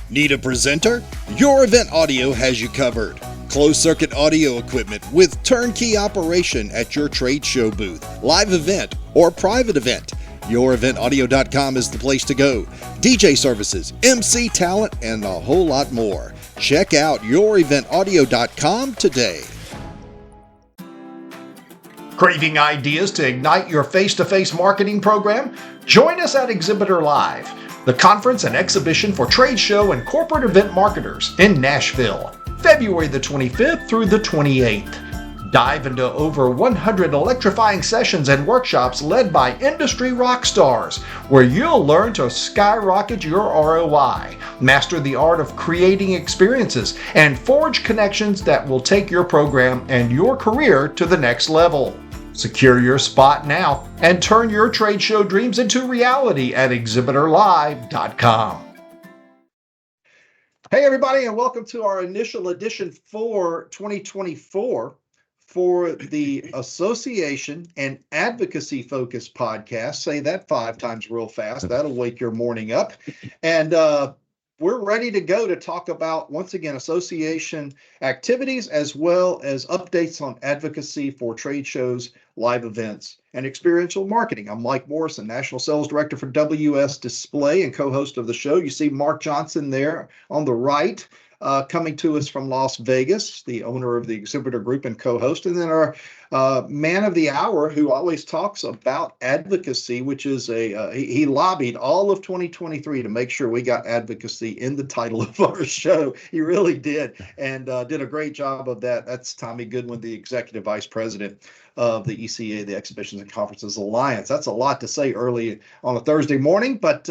Need a presenter? Your Event Audio has you covered. Closed-circuit audio equipment with turnkey operation at your trade show booth, live event, or private event. YourEventAudio.com is the place to go. DJ services, MC talent, and a whole lot more. Check out YourEventAudio.com today. Craving ideas to ignite your face-to-face marketing program? Join us at Exhibitor Live, the conference and exhibition for trade show and corporate event marketers in Nashville, February the 25th through the 28th. Dive into over 100 electrifying sessions and workshops led by industry rock stars, where you'll learn to skyrocket your ROI, master the art of creating experiences, and forge connections that will take your program and your career to the next level. Secure your spot now and turn your trade show dreams into reality at exhibitorlive.com. Hey everybody, and welcome to our initial edition for 2024 for the Association and Advocacy Focused podcast. Say that 5 times real fast. That'll wake your morning up. And we're ready to go to talk about, once again, association activities as well as updates on advocacy for trade shows, live events, and experiential marketing. I'm Mike Morrison, National Sales Director for WS Display and co-host of the show. You see Mark Johnson there on the right, coming to us from Las Vegas, the owner of the Exhibitor Group and co-host. And then our man of the hour, who always talks about advocacy, which is he lobbied all of 2023 to make sure we got advocacy in the title of our show. He really did, and did a great job of that. That's Tommy Goodwin, the Executive Vice President of the ECA, the Exhibitions and Conferences Alliance. That's a lot to say early on a Thursday morning, but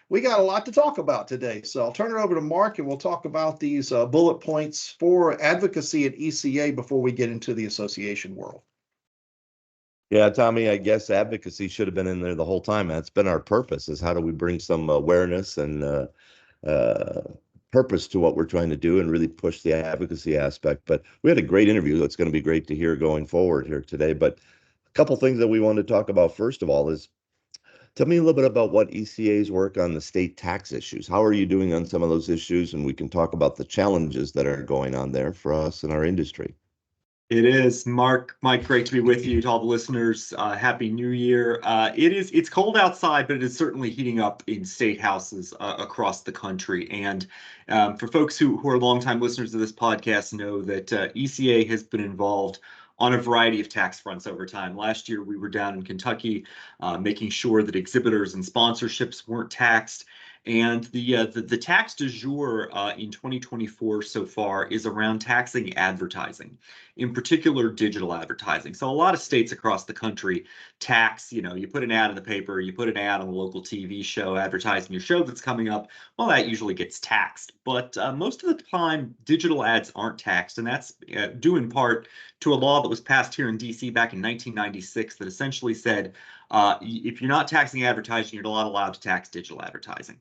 we got a lot to talk about today. So I'll turn it over to Mark, and we'll talk about these bullet points for advocacy at ECA before we get into the association world. Yeah, Tommy, I guess advocacy should have been in there the whole time. That's been our purpose, is how do we bring some awareness and purpose to what we're trying to do and really push the advocacy aspect. But we had a great interview that's going to be great to hear going forward here today. But a couple things that we wanted to talk about, first of all, is tell me a little bit about what ECA's work on the state tax issues. How are you doing on some of those issues? And we can talk about the challenges that are going on there for us in our industry. It is, Mike, great to be with you. To all the listeners, Happy New Year. It's cold outside, but it is certainly heating up in state houses across the country. And for folks who are longtime listeners of this podcast know that ECA has been involved on a variety of tax fronts over time. Last year, we were down in Kentucky making sure that exhibitors and sponsorships weren't taxed. And the tax du jour in 2024 so far is around taxing advertising, in particular digital advertising. So a lot of states across the country tax, you put an ad in the paper, you put an ad on a local TV show advertising your show that's coming up, well, that usually gets taxed. But most of the time, digital ads aren't taxed, and that's due in part to a law that was passed here in DC back in 1996 that essentially said, if you're not taxing advertising, you're not allowed to tax digital advertising.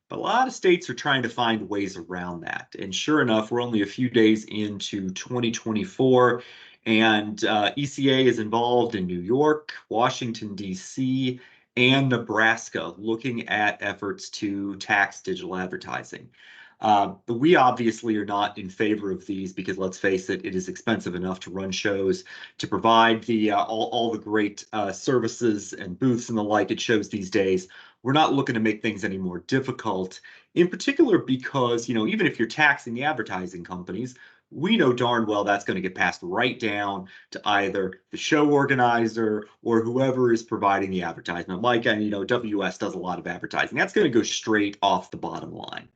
But a lot of states are trying to find ways around that. And sure enough, we're only a few days into 2024, and ECA is involved in New York, Washington, D.C., and Nebraska, looking at efforts to tax digital advertising. We obviously are not in favor of these because, let's face it, it is expensive enough to run shows, to provide the all the great services and booths and the like at shows these days. We're not looking to make things any more difficult, in particular because, even if you're taxing the advertising companies, we know darn well that's going to get passed right down to either the show organizer or whoever is providing the advertisement. Like, WS does a lot of advertising. That's going to go straight off the bottom line.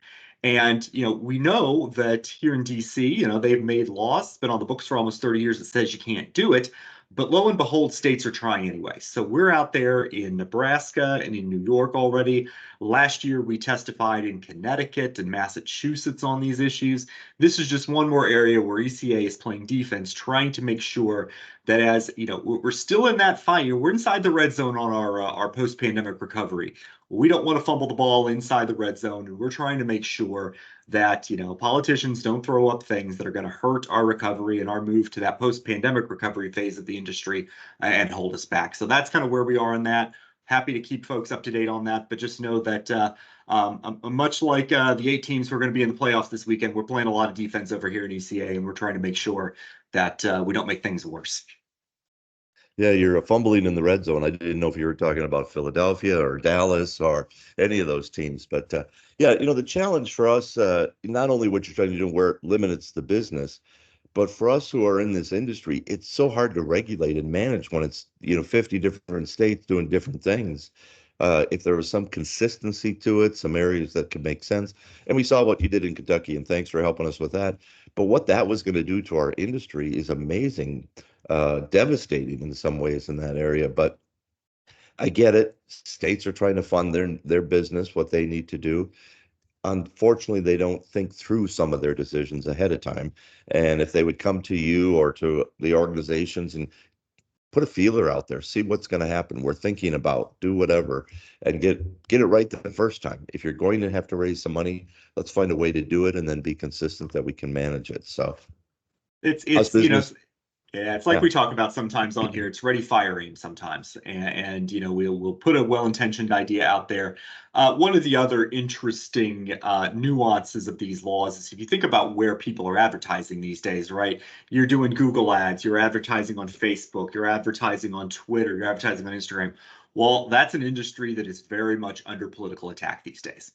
And, we know that here in DC, they've made laws, it's been on the books for almost 30 years that says you can't do it. But lo and behold, states are trying anyway. So we're out there in Nebraska and in New York already. Last year, we testified in Connecticut and Massachusetts on these issues. This is just one more area where ECA is playing defense, trying to make sure that as, we're still in that fight. We're inside the red zone on our post-pandemic recovery. We don't want to fumble the ball inside the red zone, and we're trying to make sure that, politicians don't throw up things that are going to hurt our recovery and our move to that post-pandemic recovery phase of the industry and hold us back. So that's kind of where we are on that. Happy to keep folks up to date on that, but just know that Much like the 8 teams who are going to be in the playoffs this weekend, we're playing a lot of defense over here in ECA, and we're trying to make sure that we don't make things worse. Yeah, you're fumbling in the red zone. I didn't know if you were talking about Philadelphia or Dallas or any of those teams. But yeah, the challenge for us, not only what you're trying to do where it limits the business, but for us who are in this industry, it's so hard to regulate and manage when it's, 50 different states doing different things. If there was some consistency to it, some areas that could make sense. And we saw what you did in Kentucky, and thanks for helping us with that. But what that was going to do to our industry is amazing, devastating in some ways in that area. But I get it. States are trying to fund their business, what they need to do. Unfortunately, they don't think through some of their decisions ahead of time. And if they would come to you or to the organizations and put a feeler out there, see what's going to happen. We're thinking about, do whatever, and get it right the first time. If you're going to have to raise some money, let's find a way to do it and then be consistent that we can manage it. So It's us it's business, yeah, it's like yeah. we talk about sometimes on here. It's ready, fire, aim sometimes, and we'll put a well-intentioned idea out there. One of the other interesting nuances of these laws is if you think about where people are advertising these days, right? You're doing Google ads, you're advertising on Facebook, you're advertising on Twitter, you're advertising on Instagram. Well, that's an industry that is very much under political attack these days.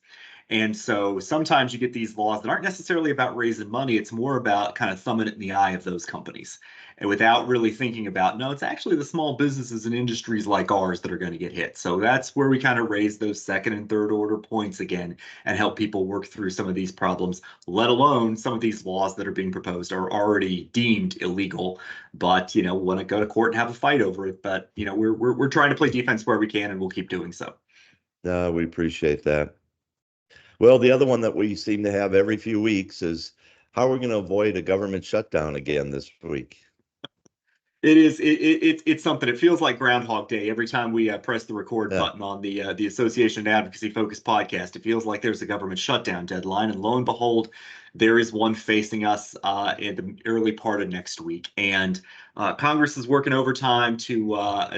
And so sometimes you get these laws that aren't necessarily about raising money. It's more about kind of thumbing it in the eye of those companies. And without really thinking about, no, it's actually the small businesses and industries like ours that are going to get hit. So that's where we kind of raise those second and third order points again and help people work through some of these problems, let alone some of these laws that are being proposed are already deemed illegal, but, want to go to court and have a fight over it. But, we're trying to play defense where we can, and we'll keep doing so. We appreciate that. Well, the other one that we seem to have every few weeks is how we're going to avoid a government shutdown again this week. It's something. It feels like Groundhog Day every time we press the record button on the Association Advocacy Focus podcast. It feels like there's a government shutdown deadline, and lo and behold, there is one facing us in the early part of next week. And Congress is working overtime to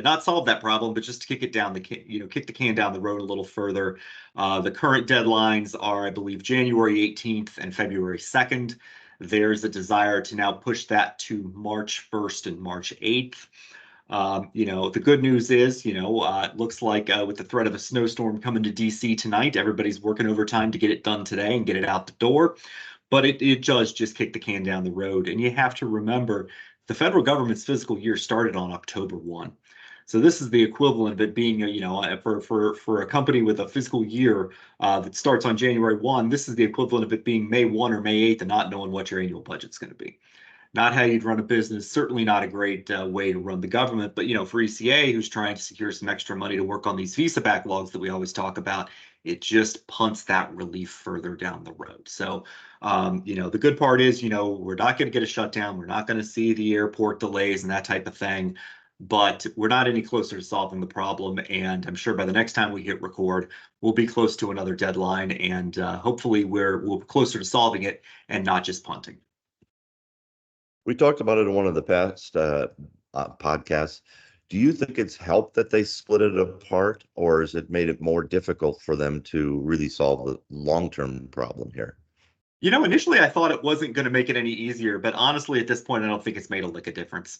not solve that problem, but just to kick it down kick the can down the road a little further. The current deadlines are, I believe, January 18th and February 2nd. There's a desire to now push that to March 1st and March 8th. The good news is, it looks like with the threat of a snowstorm coming to DC tonight, everybody's working overtime to get it done today and get it out the door. But it does just kick the can down the road. And you have to remember the federal government's fiscal year started on October 1. So this is the equivalent of it being, for a company with a fiscal year that starts on January 1, this is the equivalent of it being May 1 or May 8th and not knowing what your annual budget's going to be. Not how you'd run a business, certainly not a great way to run the government. But, for ECA, who's trying to secure some extra money to work on these visa backlogs that we always talk about, it just punts that relief further down the road. So, the good part is, we're not going to get a shutdown. We're not going to see the airport delays and that type of thing. But we're not any closer to solving the problem. And I'm sure by the next time we hit record, we'll be close to another deadline. And hopefully we're closer to solving it and not just punting. We talked about it in one of the past podcasts. Do you think it's helped that they split it apart, or has it made it more difficult for them to really solve the long-term problem here? Initially I thought it wasn't going to make it any easier, but honestly, at this point, I don't think it's made a lick of difference.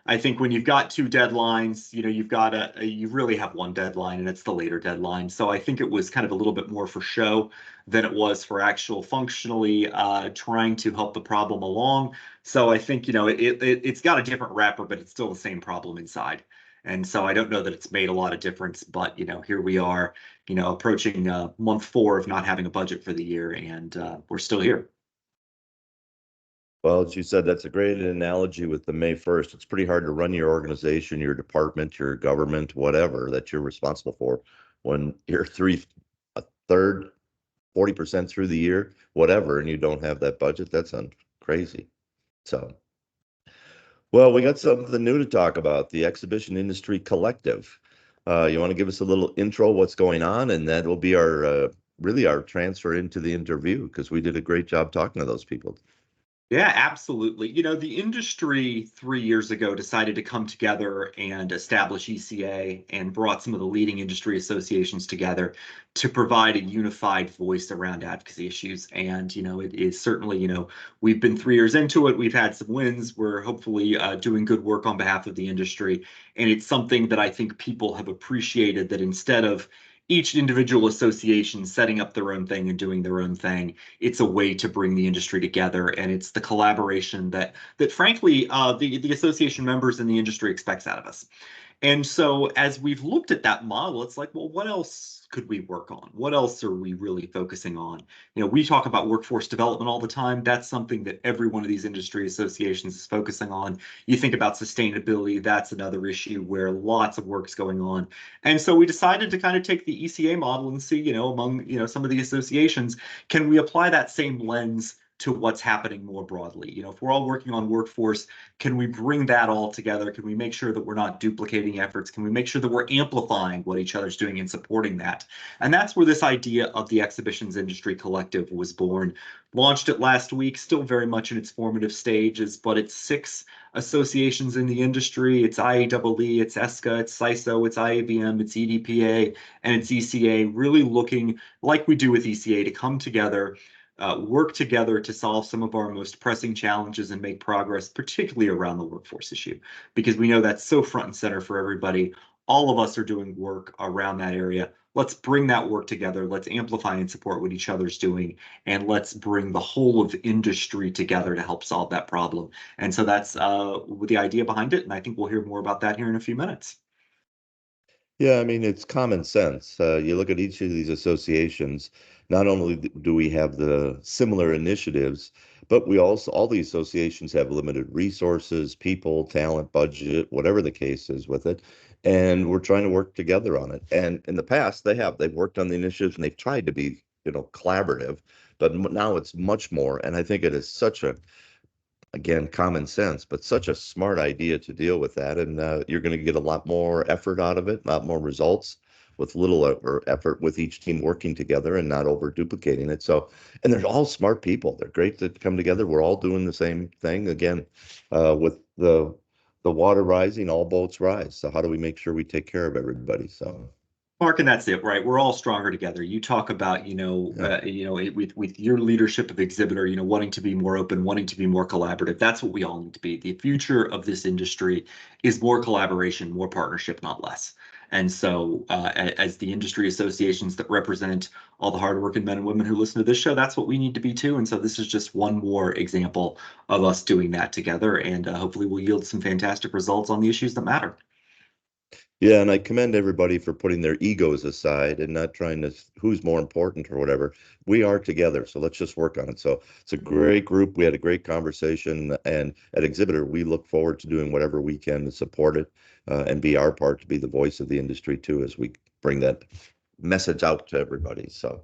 I think when you've got two deadlines, you really have one deadline, and it's the later deadline. So I think it was kind of a little bit more for show than it was for actual functionally trying to help the problem along. So I think, it's got a different wrapper, but it's still the same problem inside. And so I don't know that it's made a lot of difference, but here we are, approaching month 4 of not having a budget for the year, and we're still here. Well, as you said, that's a great analogy with the May 1st. It's pretty hard to run your organization, your department, your government, whatever that you're responsible for when you're a third, 40% through the year, whatever, and you don't have that budget. That's crazy. So, well, we got something new to talk about, the Exhibition Industry Collective. You want to give us a little intro, what's going on, and that will be our really our transfer into the interview, because we did a great job talking to those people. Yeah, absolutely. The industry 3 years ago decided to come together and establish ECA and brought some of the leading industry associations together to provide a unified voice around advocacy issues. And, it is certainly, we've been 3 years into it. We've had some wins. We're hopefully doing good work on behalf of the industry. And it's something that I think people have appreciated, that instead of each individual association setting up their own thing and doing their own thing, it's a way to bring the industry together, and it's the collaboration that frankly the association members and the industry expects out of us. And so as we've looked at that model, it's like, well, what else could we work on? What else are we really focusing on? We talk about workforce development all the time. That's something that every one of these industry associations is focusing on. You think about sustainability, that's another issue where lots of work's going on. And so we decided to kind of take the ECA model and see, among, some of the associations, can we apply that same lens to what's happening more broadly? If we're all working on workforce, can we bring that all together? Can we make sure that we're not duplicating efforts? Can we make sure that we're amplifying what each other's doing and supporting that? And that's where this idea of the Exhibitions Industry Collective was born. Launched it last week, still very much in its formative stages, but it's 6 associations in the industry. It's IAEE, it's ESCA, it's CISO, it's IABM, it's EDPA, and it's ECA, really looking, like we do with ECA, to come together, work together to solve some of our most pressing challenges and make progress, particularly around the workforce issue, because we know that's so front and center for everybody. All of us are doing work around that area. Let's bring that work together. Let's amplify and support what each other's doing, and let's bring the whole of industry together to help solve that problem. And so that's the idea behind it, and I think we'll hear more about that here in a few minutes. Yeah, I mean, it's common sense. You look at each of these associations, not only do we have the similar initiatives, but we also, all the associations have limited resources, people, talent, budget, whatever the case is with it. And we're trying to work together on it. And in the past, they've worked on the initiatives and they've tried to be, collaborative, but now it's much more. And I think it is such a, again, common sense, but such a smart idea to deal with that. And you're going to get a lot more effort out of it, a lot more results with little effort with each team working together and not over duplicating it. So, and they're all smart people. They're great to come together. We're all doing the same thing. Again, with the water rising, all boats rise. So how do we make sure we take care of everybody? So. Mark, and that's it, right? We're all stronger together. You talk about, with your leadership of Exhibitor, wanting to be more open, wanting to be more collaborative. That's what we all need to be. The future of this industry is more collaboration, more partnership, not less. And so, as the industry associations that represent all the hardworking men and women who listen to this show, that's what we need to be too. And so, this is just one more example of us doing that together, and hopefully, we'll yield some fantastic results on the issues that matter. Yeah, and I commend everybody for putting their egos aside and not trying to who's more important or whatever. We are together, so let's just work on it. So it's a great group. We had a great conversation, and at Exhibitor, we look forward to doing whatever we can to support it and be our part to be the voice of the industry too, as we bring that message out to everybody. So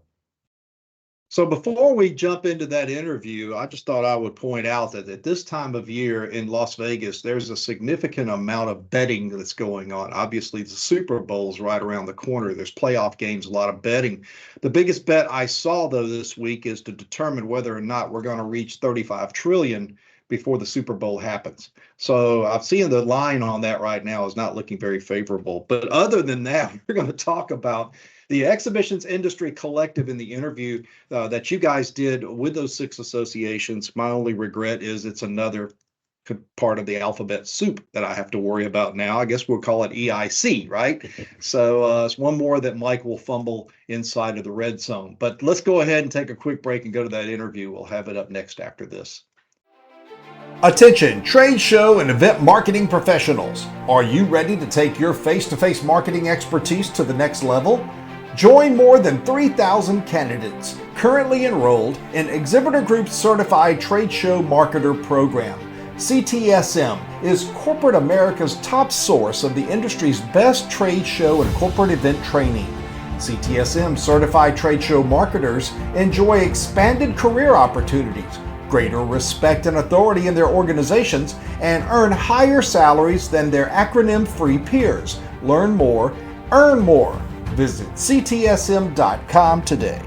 before we jump into that interview, I just thought I would point out that at this time of year in Las Vegas, there's a significant amount of betting that's going on. Obviously, the Super Bowl's right around the corner. There's playoff games, a lot of betting. The biggest bet I saw, though, this week is to determine whether or not we're going to reach 35 trillion before the Super Bowl happens. So I've seen the line on that right now is not looking very favorable. But other than that, we're going to talk about the Exhibitions Industry Collective in the interview that you guys did with those 6 associations. My only regret is it's another part of the alphabet soup that I have to worry about now. I guess we'll call it EIC, right? So it's one more that Mike will fumble inside of the red zone. But let's go ahead and take a quick break and go to that interview. We'll have it up next after this. Attention, trade show and event marketing professionals. Are you ready to take your face-to-face marketing expertise to the next level? Join more than 3,000 candidates currently enrolled in Exhibitor Group's Certified Trade Show Marketer Program. CTSM is corporate America's top source of the industry's best trade show and corporate event training. CTSM certified trade show marketers enjoy expanded career opportunities, greater respect and authority in their organizations, and earn higher salaries than their acronym-free peers. Learn more, earn more. Visit ctsm.com today.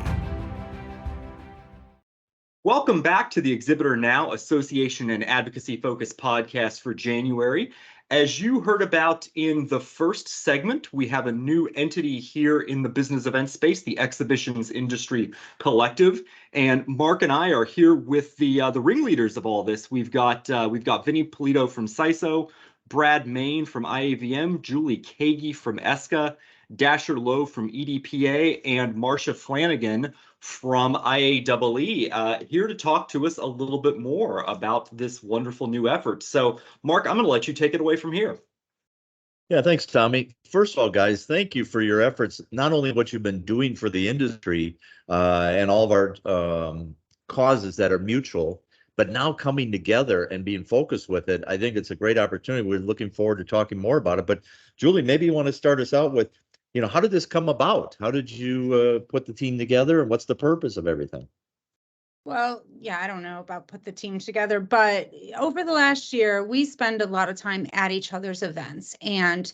Welcome back to the Exhibitor Now Association and Advocacy Focus podcast for January. As you heard about in the first segment, we have a new entity here in the business event space, the Exhibitions Industry Collective. And Mark and I are here with the ringleaders of all this. We've got Vinny Polito from CISO, Brad Main from IAVM, Julie Kagi from ESCA, Dasher Lowe from EDPA, and Marcia Flanagan from IAEE, here to talk to us a little bit more about this wonderful new effort. So, Mark, I'm going to let you take it away from here. Yeah, thanks, Tommy. First of all, guys, thank you for your efforts, not only what you've been doing for the industry and all of our causes that are mutual, but now coming together and being focused with it. I think it's a great opportunity. We're looking forward to talking more about it. But Julie, maybe you want to start us out with, how did this come about? How did you put the team together, and what's the purpose of everything? Well, yeah, I don't know about put the team together, but over the last year, we spend a lot of time at each other's events and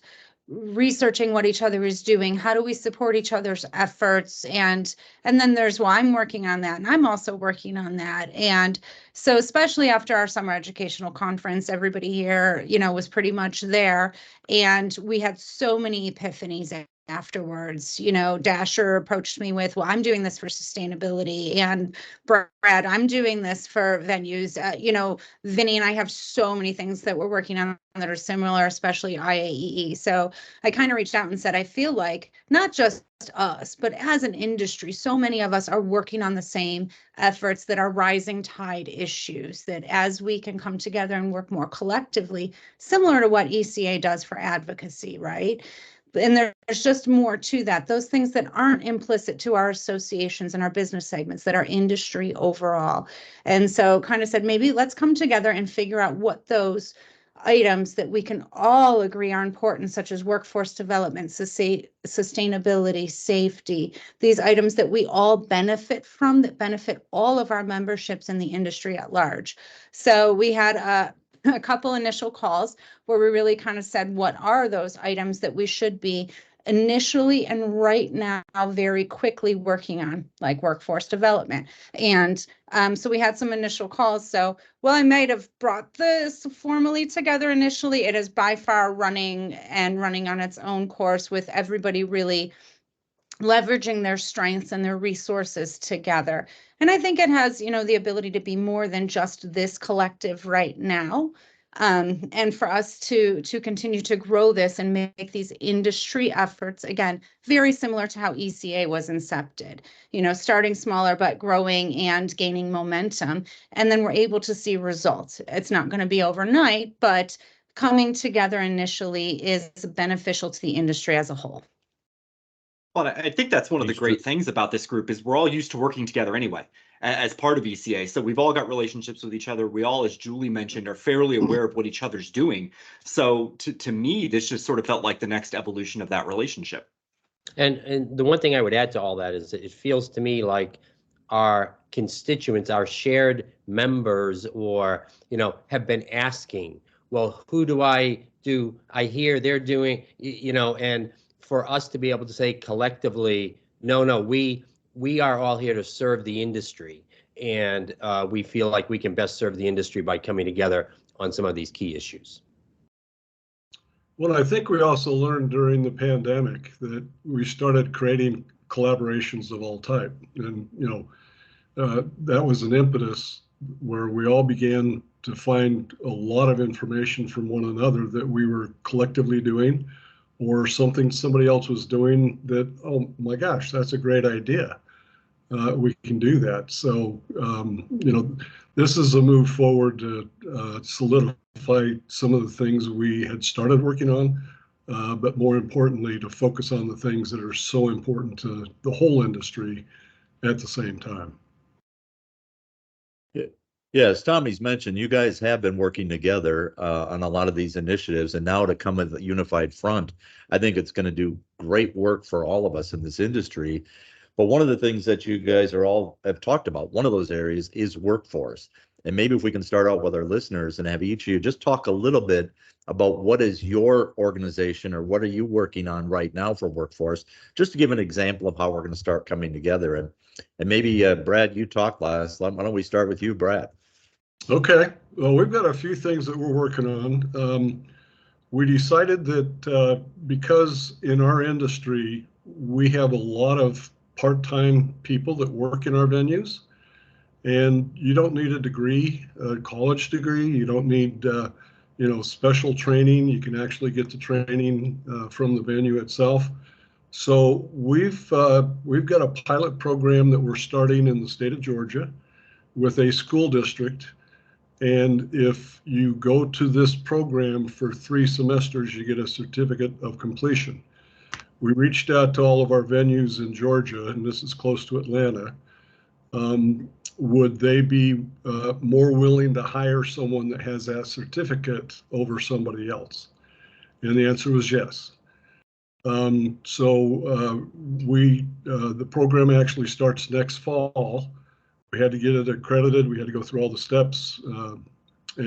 researching what each other is doing. How do we support each other's efforts? And then there's, well, I'm working on that, and I'm also working on that. And so especially after our summer educational conference, everybody here, was pretty much there. And we had so many epiphanies afterwards. Dasher approached me with, well, I'm doing this for sustainability, and Brad, I'm doing this for venues. Vinny and I have so many things that we're working on that are similar, especially IAEE. So I kind of reached out and said, I feel like not just us, but as an industry, so many of us are working on the same efforts that are rising tide issues, that as we can come together and work more collectively, similar to what ECA does for advocacy, right? And there's just more to that. Those things that aren't implicit to our associations and our business segments, that are industry overall. And so kind of said, maybe let's come together and figure out what those items that we can all agree are important, such as workforce development, sustainability, safety, these items that we all benefit from, that benefit all of our memberships in the industry at large. So we had a couple initial calls where we really kind of said, what are those items that we should be initially and right now very quickly working on, like workforce development. And so we had some initial calls. So, well, I might have brought this formally together initially. It is by far running on its own course, with everybody really leveraging their strengths and their resources together. And I think it has, the ability to be more than just this collective right now. And for us to continue to grow this and make these industry efforts, again, very similar to how ECA was incepted, starting smaller, but growing and gaining momentum. And then we're able to see results. It's not going to be overnight, but coming together initially is beneficial to the industry as a whole. Well, I think that's one of the great things about this group is we're all used to working together anyway as part of ECA. So we've all got relationships with each other. We all, as Julie mentioned, are fairly aware of what each other's doing. So to me, this just sort of felt like the next evolution of that relationship. And the one thing I would add to all that is that it feels to me like our constituents, our shared members, or, have been asking, well, who do I do? I hear they're doing, and for us to be able to say collectively, no, we are all here to serve the industry, and we feel like we can best serve the industry by coming together on some of these key issues. Well, I think we also learned during the pandemic that we started creating collaborations of all type, and that was an impetus where we all began to find a lot of information from one another that we were collectively doing, or something somebody else was doing that, oh my gosh, that's a great idea. We can do that. So, this is a move forward to solidify some of the things we had started working on, but more importantly, to focus on the things that are so important to the whole industry at the same time. Yeah, as Tommy's mentioned, you guys have been working together on a lot of these initiatives, and now to come with a unified front, I think it's going to do great work for all of us in this industry. But one of the things that you guys have talked about, one of those areas is workforce. And maybe if we can start out with our listeners and have each of you just talk a little bit about what is your organization or what are you working on right now for workforce, just to give an example of how we're going to start coming together. And And maybe Brad, you talked last. Why don't we start with you, Brad? Okay. Well, we've got a few things that we're working on. We decided that because in our industry, we have a lot of part-time people that work in our venues, and you don't need a degree, a college degree. You don't need, special training. You can actually get the training from the venue itself. So we've got a pilot program that we're starting in the state of Georgia with a school district. And if you go to this program for 3 semesters, you get a certificate of completion. We reached out to all of our venues in Georgia, and this is close to Atlanta. Would they be more willing to hire someone that has that certificate over somebody else? And the answer was yes. The program actually starts next fall. We had to get it accredited. We had to go through all the steps, we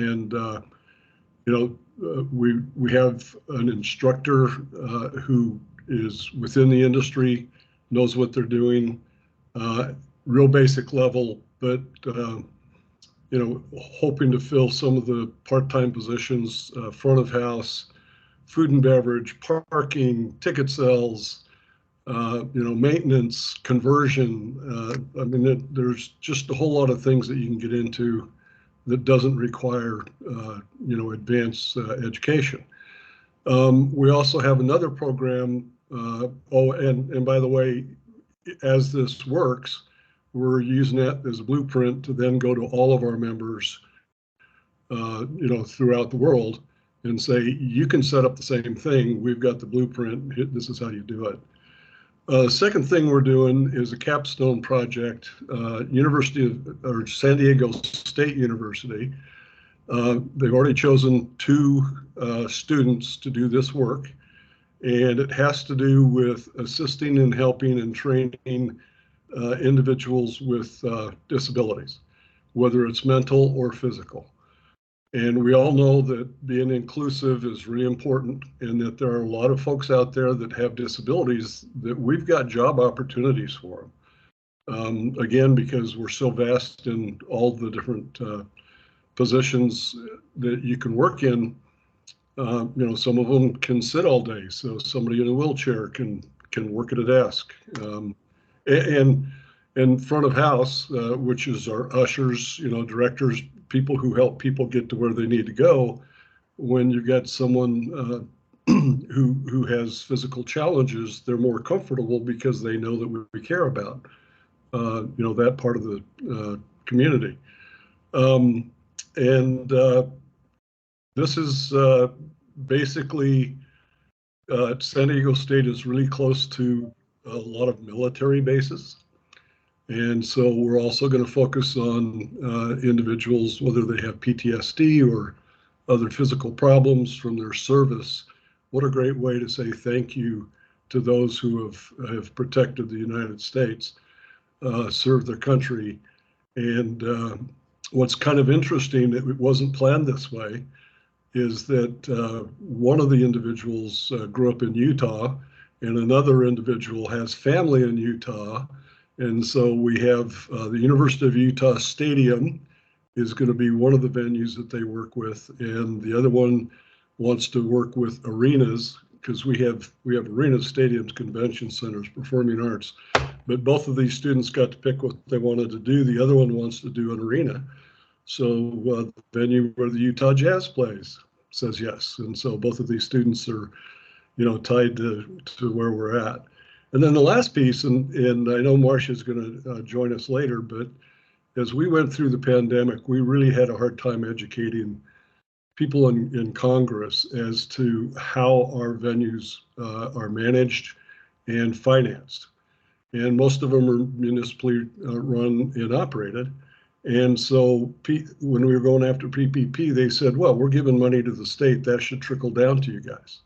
have an instructor who is within the industry, knows what they're doing, real basic level, but hoping to fill some of the part-time positions, front of house, food and beverage, parking, ticket sales, maintenance, conversion. There's just a whole lot of things that you can get into that doesn't require, advanced education. We also have another program. And by the way, as this works, we're using that as a blueprint to then go to all of our members, throughout the world and say, you can set up the same thing. We've got the blueprint. This is how you do it. Second thing we're doing is a capstone project, San Diego State University. They've already chosen 2 students to do this work, and it has to do with assisting and helping and training individuals with disabilities, whether it's mental or physical. And we all know that being inclusive is really important, and that there are a lot of folks out there that have disabilities that we've got job opportunities for them. Again, because we're so vast in all the different positions that you can work in, some of them can sit all day. So somebody in a wheelchair can work at a desk. And front of house, which is our ushers, directors, people who help people get to where they need to go. When you get someone who has physical challenges, they're more comfortable because they know that we care about, that part of the community. This is basically, San Diego State is really close to a lot of military bases. And so we're also going to focus on individuals, whether they have PTSD or other physical problems from their service. What a great way to say thank you to those who have protected the United States, served their country. And what's kind of interesting, it wasn't planned this way, is that one of the individuals grew up in Utah, and another individual has family in Utah. And so we have the University of Utah Stadium is going to be one of the venues that they work with, and the other one wants to work with arenas, because we have arenas, stadiums, convention centers, performing arts. But both of these students got to pick what they wanted to do. The other one wants to do an arena. So the venue where the Utah Jazz plays says yes. And so both of these students are, tied to where we're at. And then the last piece, and I know Marcia's going to join us later, but as we went through the pandemic, we really had a hard time educating people in Congress as to how our venues are managed and financed. And most of them are municipally run and operated. And so when we were going after PPP, they said, well, we're giving money to the state, that should trickle down to you guys.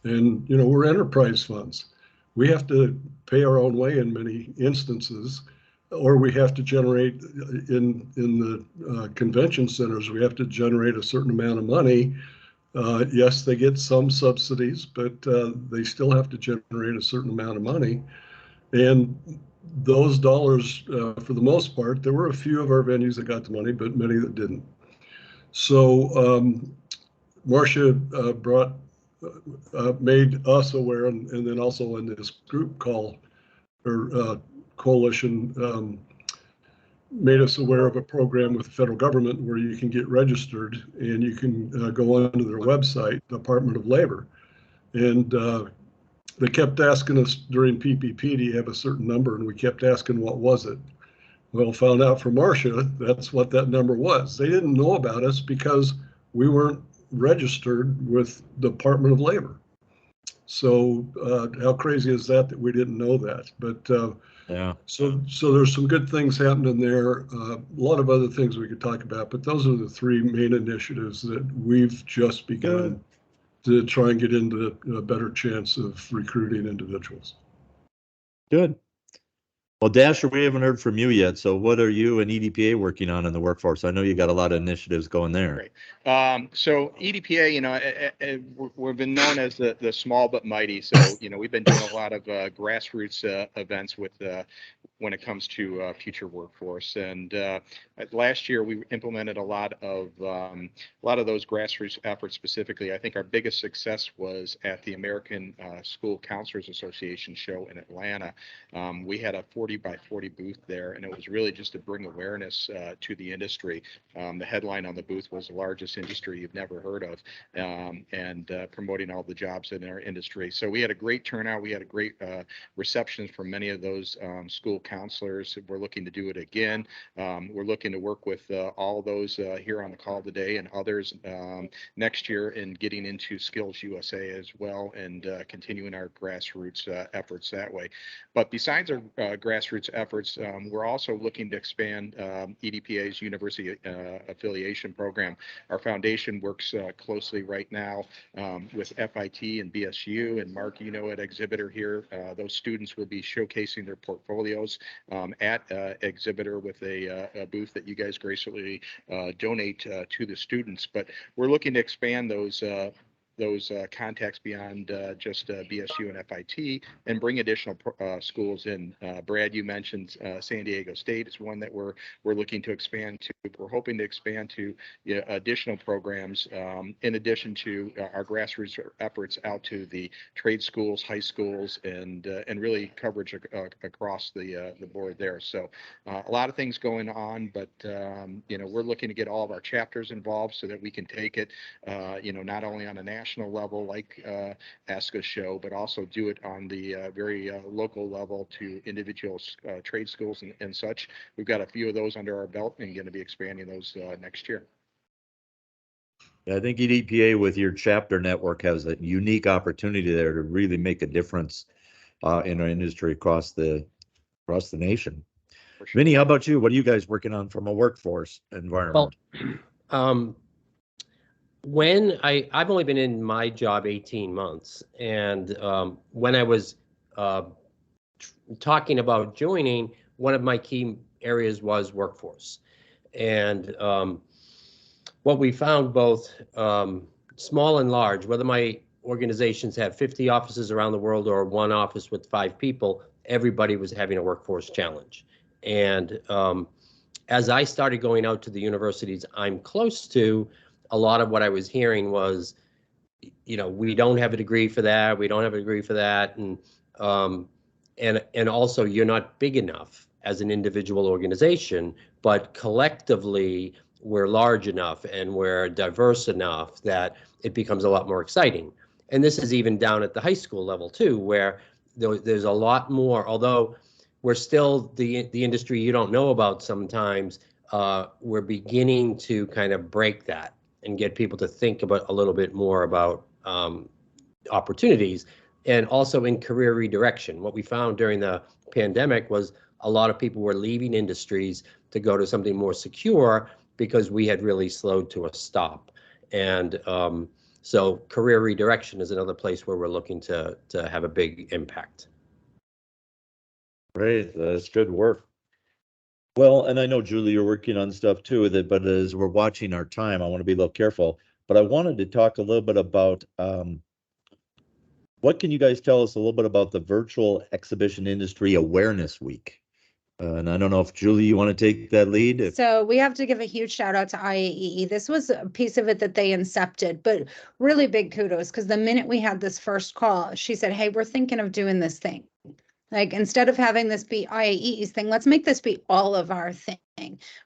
And, we're enterprise funds. We have to pay our own way in many instances, or we have to generate in the convention centers, we have to generate a certain amount of money. Yes, they get some subsidies, but they still have to generate a certain amount of money. And those dollars, for the most part, there were a few of our venues that got the money, but many that didn't. So Marcia made us aware, and then also in this group call or coalition, made us aware of a program with the federal government where you can get registered and you can go onto their website, Department of Labor. And they kept asking us during PPP, do you have a certain number? And we kept asking, what was it? Well, found out from Marcia, that's what that number was. They didn't know about us because we weren't registered with Department of Labor. So how crazy is that we didn't know that? But Yeah. so there's some good things happening there. A lot of other things we could talk about, but those are the three main initiatives that we've just begun to try and get into a better chance of recruiting individuals. Good. Well, Dasher, we haven't heard from you yet. So what are you and EDPA working on in the workforce? I know you got a lot of initiatives going there. Great. So EDPA, we've been known as the small but mighty. So, we've been doing a lot of grassroots events with when it comes to future workforce. And last year we implemented a lot of those grassroots efforts. Specifically, I think our biggest success was at the American School Counselors Association show in Atlanta. We had a 40 by 40 booth there, and it was really just to bring awareness to the industry. The headline on the booth was the largest industry you've never heard of, and promoting all the jobs in our industry. So we had a great turnout. We had a great reception from many of those school counselors. We're looking to do it again. We're looking to work with all those here on the call today and others next year in getting into Skills USA as well, and continuing our grassroots efforts that way. But besides our grassroots efforts, we're also looking to expand EDPA's university affiliation program. Our foundation works closely right now with FIT and BSU, and Mark, at Exhibitor here, those students will be showcasing their portfolios at Exhibitor with a booth that you guys graciously donate to the students. But we're looking to expand those contacts beyond just BSU and FIT and bring additional schools in. Brad, you mentioned San Diego State is one that we're looking to expand to. We're hoping to expand to additional programs in addition to our grassroots efforts out to the trade schools, high schools, and really coverage across the board there. So a lot of things going on, but we're looking to get all of our chapters involved so that we can take it, not only on a national level like ASCA show, but also do it on the very local level to individual trade schools and such. We've got a few of those under our belt and going to be expanding those next year. I think EDPA with your chapter network has a unique opportunity there to really make a difference in our industry across the nation. Sure. Vinny, how about you? What are you guys working on from a workforce environment? Well, when I've only been in my job 18 months, and when I was talking about joining, one of my key areas was workforce. And what we found, both small and large, whether my organizations have 50 offices around the world or one office with 5 people, everybody was having a workforce challenge. And as I started going out to the universities I'm close to, a lot of what I was hearing was, we don't have a degree for that. We don't have a degree for that. And also you're not big enough as an individual organization, but collectively we're large enough and we're diverse enough that it becomes a lot more exciting. And this is even down at the high school level too, where there's a lot more, although we're still the industry you don't know about sometimes, we're beginning to kind of break that and get people to think about a little bit more about opportunities, and also in career redirection. What we found during the pandemic was a lot of people were leaving industries to go to something more secure because we had really slowed to a stop. And so career redirection is another place where we're looking to have a big impact. Great, that's good work. Well, and I know, Julie, you're working on stuff too with it, but as we're watching our time, I want to be a little careful. But I wanted to talk a little bit about what what can you guys tell us a little bit about the Virtual Exhibition Industry Awareness Week? And I don't know if Julie, you want to take that lead? So we have to give a huge shout out to IAEE. This was a piece of it that they incepted, but really big kudos, because the minute we had this first call, she said, hey, we're thinking of doing this thing. Like, instead of having this be IAEE's thing, let's make this be all of our thing,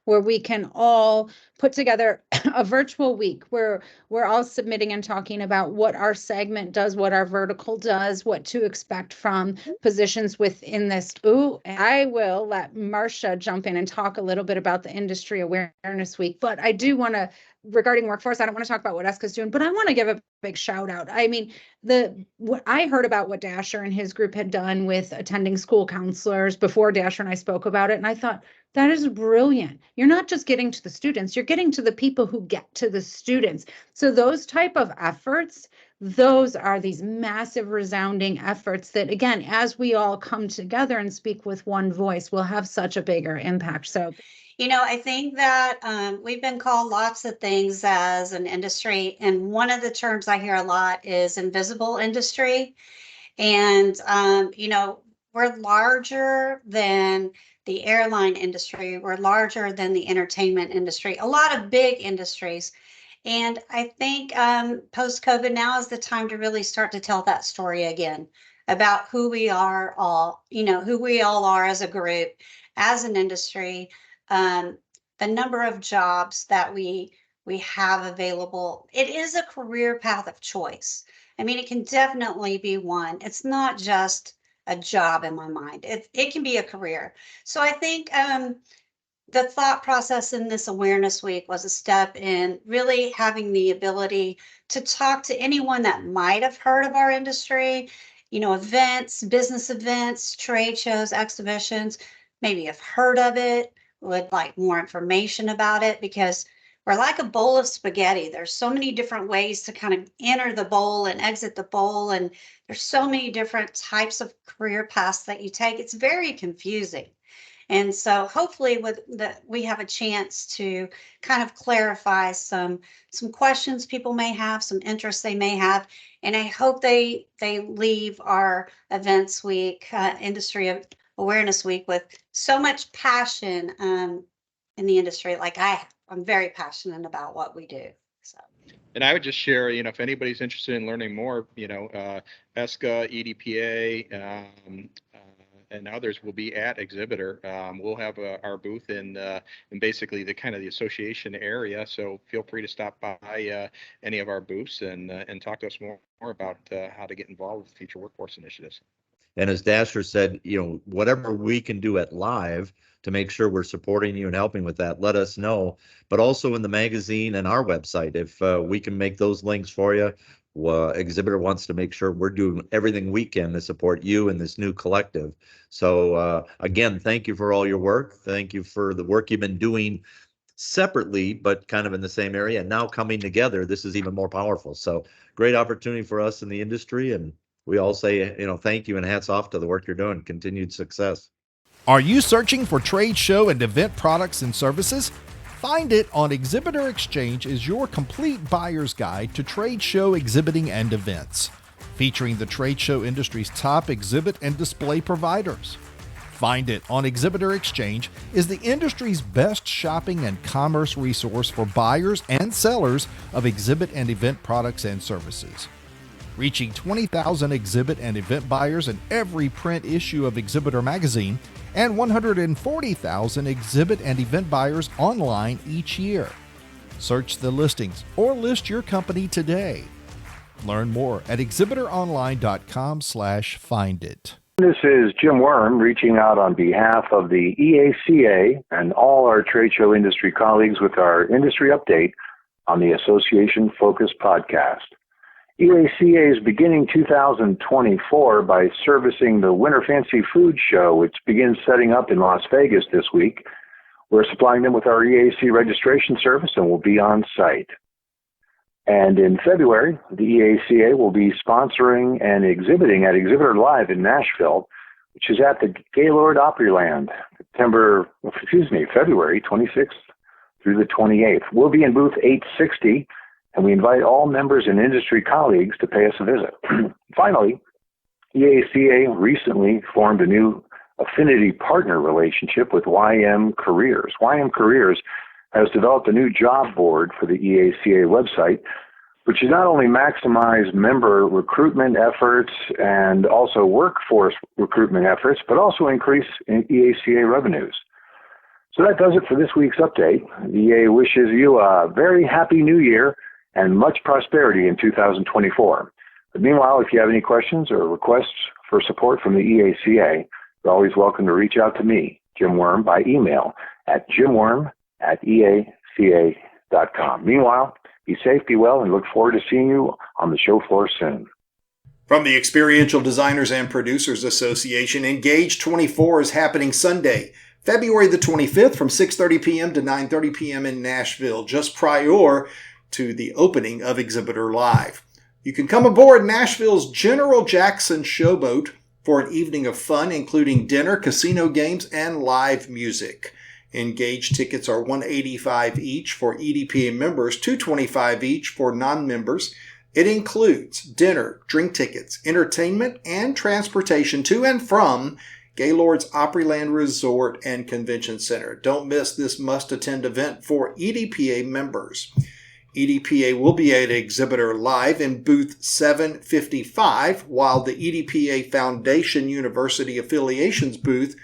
where we can all put together a virtual week where we're all submitting and talking about what our segment does, what our vertical does, what to expect from positions within this. Ooh, I will let Marcia jump in and talk a little bit about the Industry Awareness Week, but I do want to, regarding workforce, I don't want to talk about what ESCA's doing, but I want to give a big shout out. I mean, what I heard about what Dasher and his group had done with attending school counselors before Dasher and I spoke about it, and I thought, that is brilliant. You're not just getting to the students, you're getting to the people who get to the students. So those type of efforts, those are these massive resounding efforts that, again, as we all come together and speak with one voice, will have such a bigger impact. So, I think that we've been called lots of things as an industry. And one of the terms I hear a lot is invisible industry. And, we're larger than the airline industry. We're larger than the entertainment industry, a lot of big industries. And I think post-COVID now is the time to really start to tell that story again about who we are all, who we all are as a group, as an industry, the number of jobs that we have available. It is a career path of choice. I mean, it can definitely be one. It's not just a job in my mind. It can be a career. So I think the thought process in this awareness week was a step in really having the ability to talk to anyone that might have heard of our industry, events, business events, trade shows, exhibitions, maybe have heard of it, would like more information about it, because we're like a bowl of spaghetti. There's so many different ways to kind of enter the bowl and exit the bowl. And there's so many different types of career paths that you take. It's very confusing. And so hopefully we have a chance to kind of clarify some questions people may have, some interests they may have. And I hope they leave our events week, Industry Awareness Week, with so much passion in the industry. Like I'm very passionate about what we do. So. And I would just share, if anybody's interested in learning more, ESCA, EDPA, and others will be at Exhibitor. We'll have our booth in basically the kind of the association area. So feel free to stop by any of our booths and talk to us more about how to get involved with future workforce initiatives. And as Dasher said, whatever we can do at Live to make sure we're supporting you and helping with that, let us know. But also in the magazine and our website, if we can make those links for you. Exhibitor wants to make sure we're doing everything we can to support you in this new collective. So again, thank you for all your work. Thank you for the work you've been doing separately, but kind of in the same area. And now coming together, this is even more powerful. So great opportunity for us in the industry. And we all say, thank you and hats off to the work you're doing. Continued success. Are you searching for trade show and event products and services? Find It on Exhibitor Exchange is your complete buyer's guide to trade show exhibiting and events, featuring the trade show industry's top exhibit and display providers. Find It on Exhibitor Exchange is the industry's best shopping and commerce resource for buyers and sellers of exhibit and event products and services. Reaching 20,000 exhibit and event buyers in every print issue of Exhibitor magazine, and 140,000 exhibit and event buyers online each year. Search the listings or list your company today. Learn more at exhibitoronline.com/findit. This is Jim Worm reaching out on behalf of the EACA and all our trade show industry colleagues with our industry update on the Association Focus podcast. EACA is beginning 2024 by servicing the Winter Fancy Food Show, which begins setting up in Las Vegas this week. We're supplying them with our EAC registration service and will be on site. And in February, the EACA will be sponsoring and exhibiting at Exhibitor Live in Nashville, which is at the Gaylord Opryland, February 26th through the 28th. We'll be in booth 860, and we invite all members and industry colleagues to pay us a visit. Finally, EACA recently formed a new affinity partner relationship with YM Careers. YM Careers has developed a new job board for the EACA website, which has not only maximized member recruitment efforts and also workforce recruitment efforts, but also increase in EACA revenues. So that does it for this week's update. The EA wishes you a very happy new year and much prosperity in 2024. But meanwhile, if you have any questions or requests for support from the EACA, you're always welcome to reach out to me, Jim Worm, by email at jimworm@eaca.com. Meanwhile, be safe, be well, and look forward to seeing you on the show floor soon. From the Experiential Designers and Producers Association, Engage 24 is happening Sunday, February the 25th from 6:30 p.m. to 9:30 p.m. in Nashville, just prior to the opening of Exhibitor Live. You can come aboard Nashville's General Jackson Showboat for an evening of fun, including dinner, casino games, and live music. Engage tickets are $185 each for EDPA members, $225 each for non-members. It includes dinner, drink tickets, entertainment, and transportation to and from Gaylord's Opryland Resort and Convention Center. Don't miss this must-attend event for EDPA members. EDPA will be at Exhibitor Live in booth 755, while the EDPA Foundation University Affiliations booth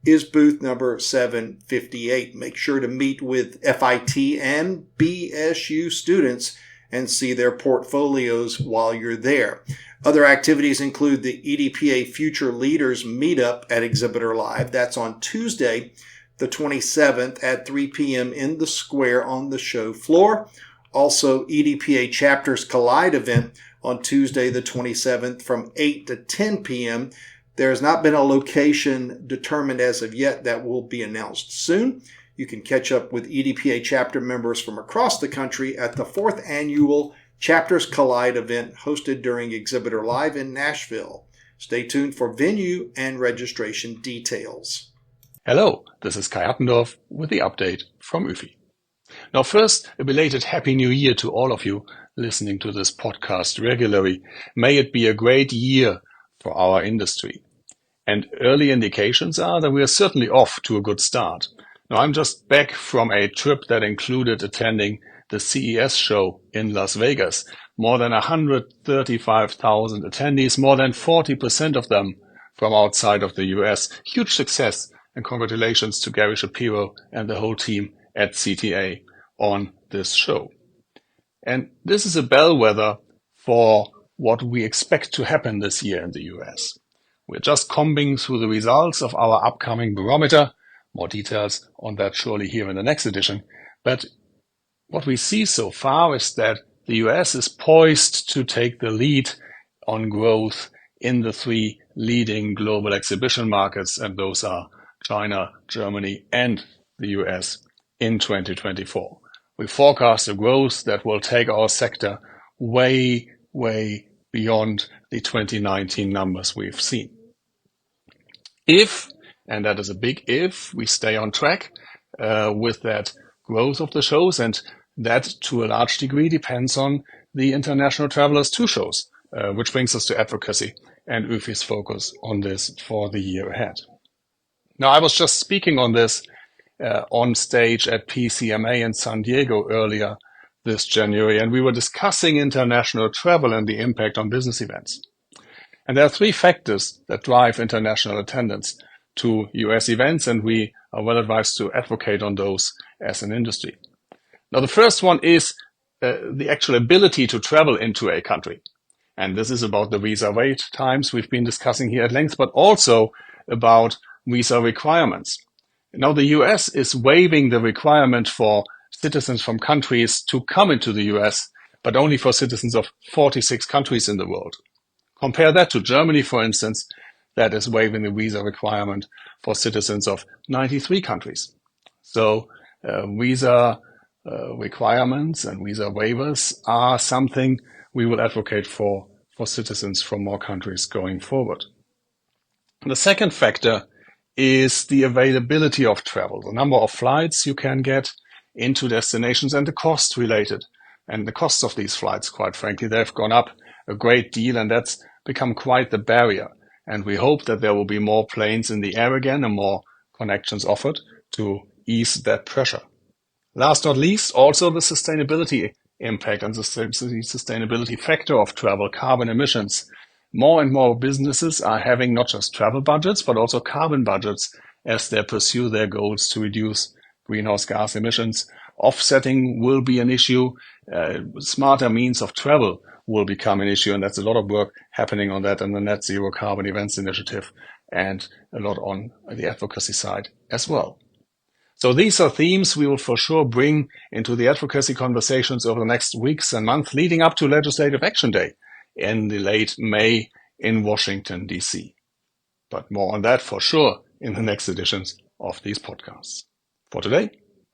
is booth number 758. Make sure to meet with FIT and BSU students and see their portfolios while you're there. Other activities include the EDPA Future Leaders Meetup at Exhibitor Live. That's on Tuesday, the 27th at 3 p.m. in the square on the show floor. Also, EDPA Chapters Collide event on Tuesday, the 27th from 8 to 10 p.m. There has not been a location determined as of yet. That will be announced soon. You can catch up with EDPA chapter members from across the country at the 4th annual Chapters Collide event hosted during Exhibitor Live in Nashville. Stay tuned for venue and registration details. Hello, this is Kai Hattendorf with the update from UFI. Now first, a belated Happy New Year to all of you listening to this podcast regularly. May it be a great year for our industry. And early indications are that we are certainly off to a good start. Now I'm just back from a trip that included attending the CES show in Las Vegas. More than 135,000 attendees, more than 40% of them from outside of the US. Huge success, and congratulations to Gary Shapiro and the whole team at CTA on this show. And this is a bellwether for what we expect to happen this year in the US. We're just combing through the results of our upcoming barometer. More details on that surely here in the next edition. But what we see so far is that the US is poised to take the lead on growth in the three leading global exhibition markets, and those are China, Germany, and the US in 2024. We forecast a growth that will take our sector way, way beyond the 2019 numbers we've seen. If, and that is a big if, we stay on track with that growth of the shows, and that to a large degree depends on the international travelers to shows, which brings us to advocacy and UFI's focus on this for the year ahead. Now, I was just speaking on this on stage at PCMA in San Diego earlier this January, and we were discussing international travel and the impact on business events. And there are three factors that drive international attendance to US events, and we are well advised to advocate on those as an industry. Now, the first one is the actual ability to travel into a country. And this is about the visa wait times we've been discussing here at length, but also about visa requirements. Now, the US is waiving the requirement for citizens from countries to come into the US, but only for citizens of 46 countries in the world. Compare that to Germany, for instance, that is waiving the visa requirement for citizens of 93 countries. So visa requirements and visa waivers are something we will advocate for citizens from more countries going forward. The second factor is the availability of travel, the number of flights you can get into destinations and the cost related. And the costs of these flights, quite frankly, they've gone up a great deal, and that's become quite the barrier. And we hope that there will be more planes in the air again and more connections offered to ease that pressure. Last not least, also the sustainability impact and the sustainability factor of travel, carbon emissions. More and more businesses are having not just travel budgets, but also carbon budgets as they pursue their goals to reduce greenhouse gas emissions. Offsetting will be an issue. Smarter means of travel will become an issue, and that's a lot of work happening on that and the Net Zero Carbon Events Initiative, and a lot on the advocacy side as well. So these are themes we will for sure bring into the advocacy conversations over the next weeks and months leading up to Legislative Action Day in the late May in Washington, D.C. But more on that for sure in the next editions of these podcasts. For today,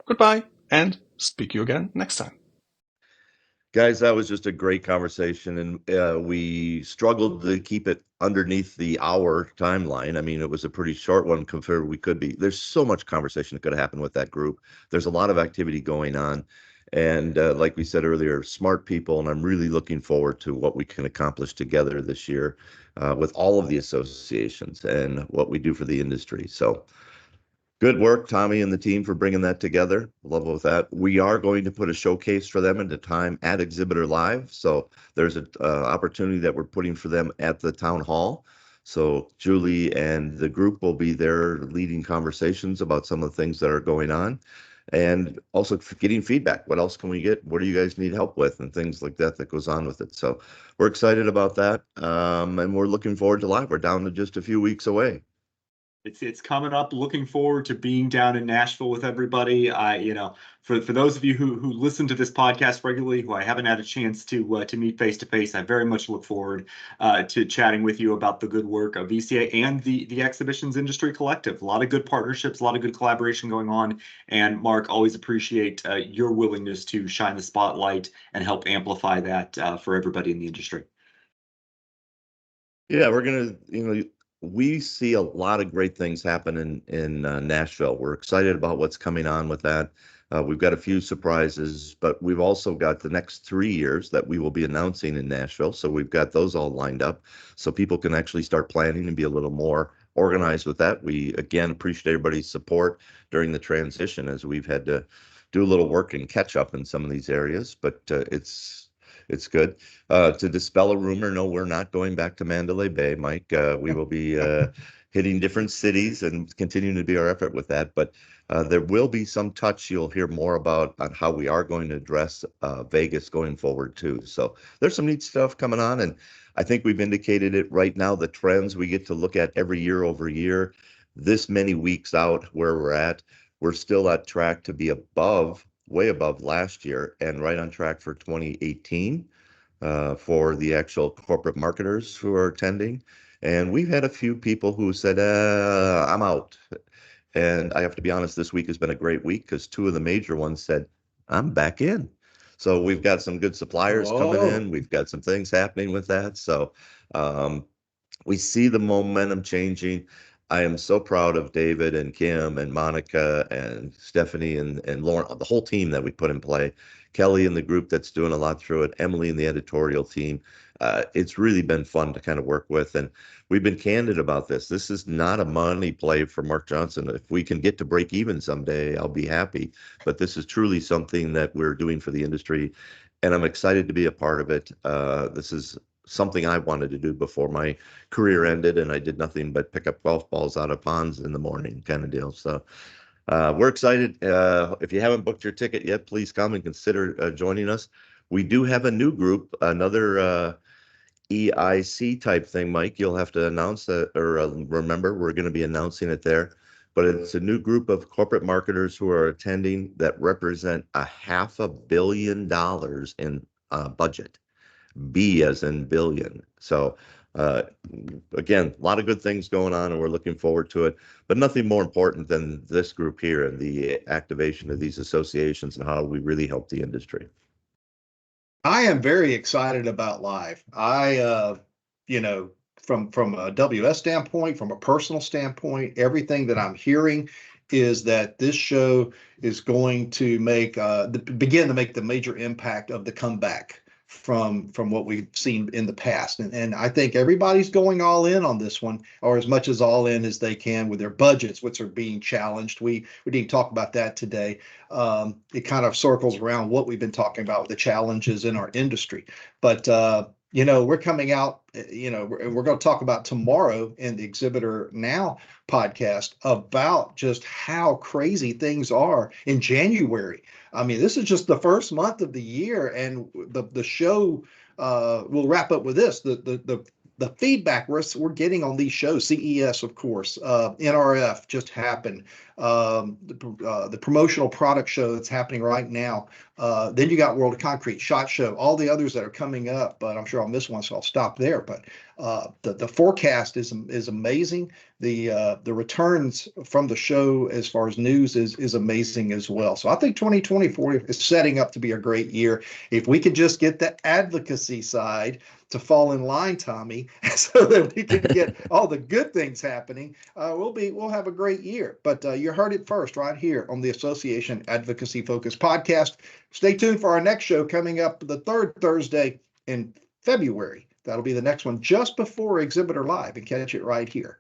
goodbye and speak to you again next time. Guys, that was just a great conversation, and we struggled to keep it underneath the hour timeline. I mean, it was a pretty short one compared to we could be. There's so much conversation that could have happened with that group. There's a lot of activity going on, and like we said earlier, smart people, and I'm really looking forward to what we can accomplish together this year with all of the associations and what we do for the industry. So good work, Tommy and the team, for bringing that together. Love with that. We are going to put a showcase for them into time at Exhibitor Live. So there's an opportunity that we're putting for them at the town hall. So Julie and the group will be there leading conversations about some of the things that are going on, and also getting feedback. What else can we get? What do you guys need help with? And things like that goes on with it. So we're excited about that. And we're looking forward to live. We're down to just a few weeks away. It's coming up. Looking forward to being down in Nashville with everybody. For those of you who listen to this podcast regularly, who I haven't had a chance to meet face to face, I very much look forward to chatting with you about the good work of ECA and the Exhibitions Industry Collective. A lot of good partnerships, a lot of good collaboration going on. And Mark, always appreciate your willingness to shine the spotlight and help amplify that for everybody in the industry. Yeah, we're gonna, we see a lot of great things happen in Nashville. We're excited about what's coming on with that. We've got a few surprises, but we've also got the next 3 years that we will be announcing in Nashville. So we've got those all lined up so people can actually start planning and be a little more organized with that. We, again, appreciate everybody's support during the transition as we've had to do a little work and catch up in some of these areas, but it's good. To dispel a rumor, no, we're not going back to Mandalay Bay, Mike. We will be hitting different cities and continuing to be our effort with that. But there will be some touch you'll hear more about on how we are going to address Vegas going forward too. So there's some neat stuff coming on, and I think we've indicated it right now. The trends we get to look at every year over year, this many weeks out where we're at, we're still at track to be way above last year and right on track for 2018 for the actual corporate marketers who are attending. And we've had a few people who said, I'm out. And I have to be honest, this week has been a great week because 2 of the major ones said, I'm back in. So we've got some good suppliers coming in. We've got some things happening with that. So we see the momentum changing. I am so proud of David and Kim and Monica and Stephanie and Lauren, the whole team that we put in play. Kelly and the group that's doing a lot through it. Emily and the editorial team. It's really been fun to kind of work with. And we've been candid about this. This is not a money play for Mark Johnson. If we can get to break even someday, I'll be happy. But this is truly something that we're doing for the industry. And I'm excited to be a part of it. This is something I wanted to do before my career ended, and I did nothing but pick up golf balls out of ponds in the morning kind of deal. So we're excited. If you haven't booked your ticket yet, please come and consider joining us. We do have a new group, another EIC type thing, Mike. You'll have to announce that, or remember, we're going to be announcing it there. But it's a new group of corporate marketers who are attending that represent $500 million in budget. B as in billion. So again, a lot of good things going on, and we're looking forward to it. But nothing more important than this group here and the activation of these associations and how we really help the industry. I am very excited about live. From a WS standpoint, from a personal standpoint, everything that I'm hearing is that this show is going to begin to make the major impact of the comeback from what we've seen in the past. And I think everybody's going all in on this one, or as much as all in as they can with their budgets, which are being challenged. We didn't talk about that today. It kind of circles around what we've been talking about with the challenges in our industry. But we're coming out, we're going to talk about tomorrow in the Exhibitor Now podcast about just how crazy things are in January. I mean, this is just the first month of the year, and the show will wrap up with this. The feedback we're getting on these shows, CES, of course, NRF just happened, the promotional product show that's happening right now. Then you got World of Concrete, SHOT Show, all the others that are coming up, but I'm sure I'll miss one, so I'll stop there. But the forecast is amazing. The returns from the show as far as news is amazing as well. So I think 2024 is setting up to be a great year. If we could just get the advocacy side to fall in line, Tommy, so that we can get all the good things happening, we'll have a great year. But you heard it first right here on the Association Advocacy Focus podcast. Stay tuned for our next show coming up the third Thursday in February. That'll be the next one just before Exhibitor Live, and catch it right here.